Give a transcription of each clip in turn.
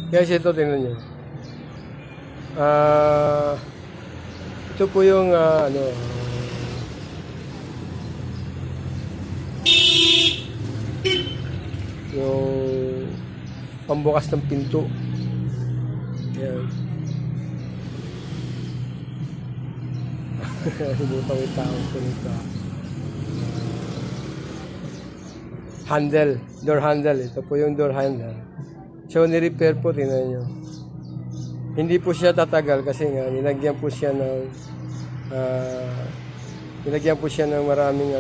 Guys, ito tingnan nyo. Ito po yung yung pambukas ng pinto. Yan. Butang yung tao ko nito. Handle, door handle. Ito po yung door handle. So, ni-repair po, tingnan nyo. Hindi po siya tatagal kasi nga, nilagyan po siya ng maraming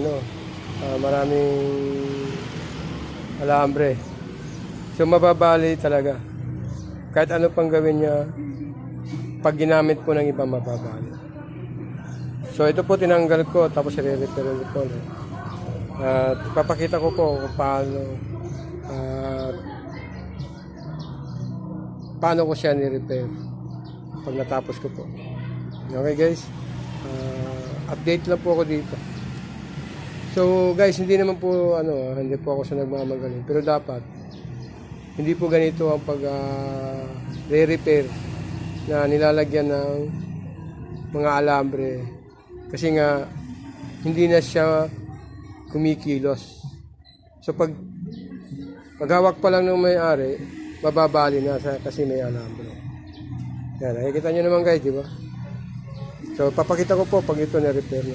alambre. So, mababali talaga. Kahit ano pang gawin niya, pag ginamit po ng iba, mababali. So, ito po tinanggal ko, tapos i-repair ko. At papakita ko po kung paano ko siya ni-repair pag natapos ko po. Okay guys, update lang po ako dito. So guys, hindi naman po hindi po ako sa nagmamagaling, pero dapat hindi po ganito ang pag re-repair na nilalagyan ng mga alambre, kasi nga hindi na siya kumikilos. So pag hawak pa lang ng may-ari, mababali na kasi may alambre. Yan, nakikita nyo naman guys, di ba? So papakita ko po pag ito na-repair na.